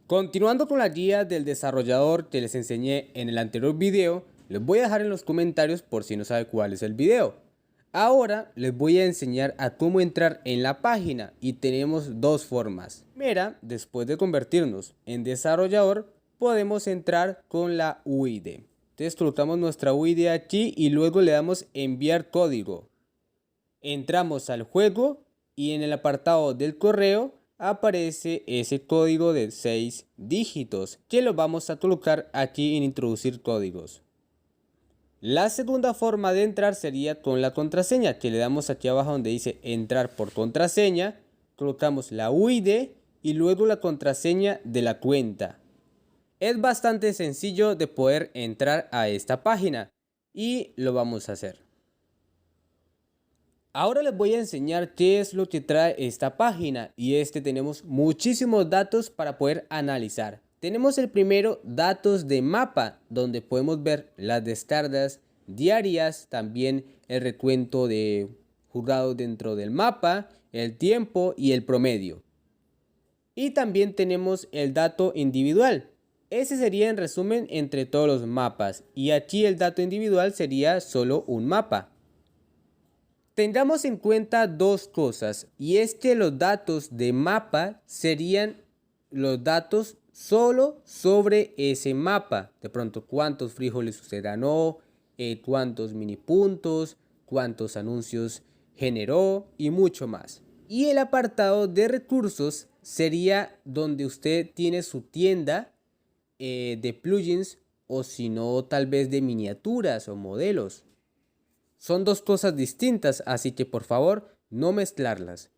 Continuando con la guía del desarrollador que les enseñé en el anterior video, les voy a dejar en los comentarios por si no sabe cuál es el video. Ahora les voy a enseñar a cómo entrar en la página y tenemos dos formas. Primera, después de convertirnos en desarrollador, podemos entrar con la UID. Entonces colocamos nuestra UID aquí y luego le damos enviar código. Entramos al juego y en el apartado del correo aparece ese código de 6 dígitos que lo vamos a colocar aquí en introducir códigos. La segunda forma de entrar sería con la contraseña, que le damos aquí abajo donde dice entrar por contraseña, colocamos la UID y luego la contraseña de la cuenta. Es bastante sencillo de poder entrar a esta página y lo vamos a hacer. Ahora les voy a enseñar qué es lo que trae esta página y tenemos muchísimos datos para poder analizar. Tenemos el primero, datos de mapa, donde podemos ver las descargas diarias, también el recuento de jugados dentro del mapa, el tiempo y el promedio. Y también tenemos el dato individual. Ese sería en resumen entre todos los mapas y aquí el dato individual sería solo un mapa. Tengamos en cuenta dos cosas y es que los datos de mapa serían los datos solo sobre ese mapa. De pronto cuántos frijoles usted ganó, cuántos mini puntos, cuántos anuncios generó y mucho más. Y el apartado de recursos sería donde usted tiene su tienda de plugins o si no tal vez de miniaturas o modelos. Son dos cosas distintas, así que por favor no mezclarlas.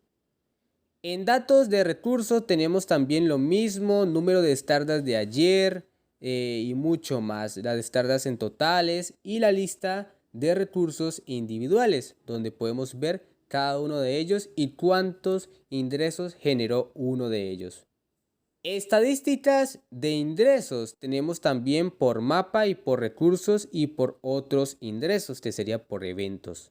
En datos de recursos tenemos también lo mismo, número de descargas de ayer y mucho más. Las descargas en totales y la lista de recursos individuales, donde podemos ver cada uno de ellos y cuántos ingresos generó uno de ellos. Estadísticas de ingresos tenemos también por mapa y por recursos y por otros ingresos, que sería por eventos.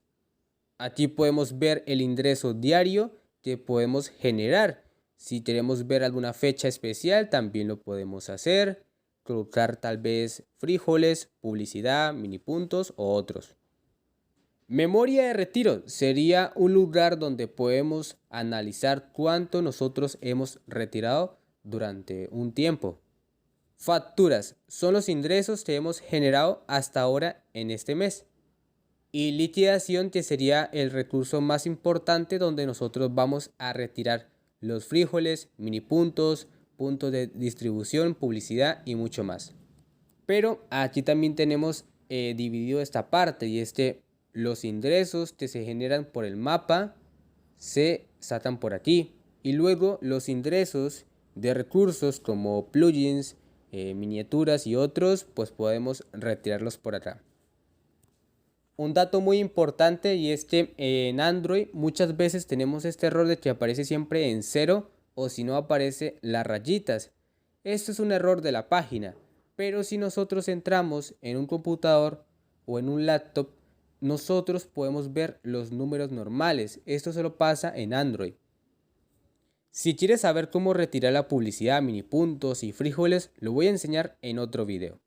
Aquí podemos ver el ingreso diario que podemos generar. Si queremos ver alguna fecha especial también lo podemos hacer. Colocar tal vez frijoles, publicidad, mini puntos o otros. Memoria de retiro sería un lugar donde podemos analizar cuánto nosotros hemos retirado durante un tiempo. Facturas son los ingresos que hemos generado hasta ahora en este mes. Y liquidación, que sería el recurso más importante donde nosotros vamos a retirar los frijoles, mini puntos, puntos de distribución, publicidad y mucho más. Pero aquí también tenemos dividido esta parte y los ingresos que se generan por el mapa se sacan por aquí y luego los ingresos de recursos como plugins, miniaturas y otros, pues podemos retirarlos por acá. Un dato muy importante y es que en Android muchas veces tenemos este error de que aparece siempre en 0 o si no aparece las rayitas. Esto es un error de la página, pero si nosotros entramos en un computador o en un laptop, nosotros podemos ver los números normales. Esto solo pasa en Android. Si quieres saber cómo retirar la publicidad, mini puntos y frijoles, lo voy a enseñar en otro video.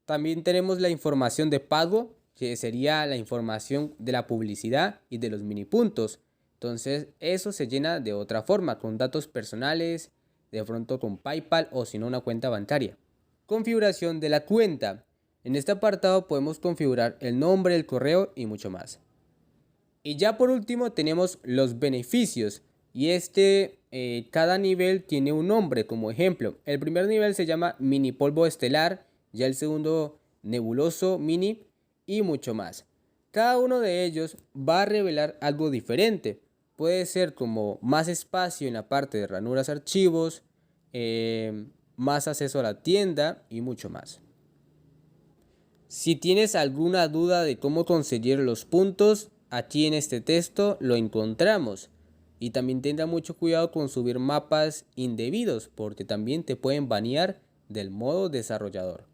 También tenemos la información de pago, que sería la información de la publicidad y de los mini puntos. Entonces eso se llena de otra forma, con datos personales, de pronto con PayPal o si no una cuenta bancaria. Configuración de la cuenta. En este apartado podemos configurar el nombre, el correo y mucho más. Y ya por último tenemos los beneficios. Y cada nivel tiene un nombre. Como ejemplo, el primer nivel se llama mini polvo estelar, ya el segundo nebuloso mini y mucho más. Cada uno de ellos va a revelar algo diferente. Puede ser como más espacio en la parte de ranuras archivos, más acceso a la tienda y mucho más. Si tienes alguna duda de cómo conseguir los puntos, aquí en este texto lo encontramos. Y también tenga mucho cuidado con subir mapas indebidos porque también te pueden banear del modo desarrollador.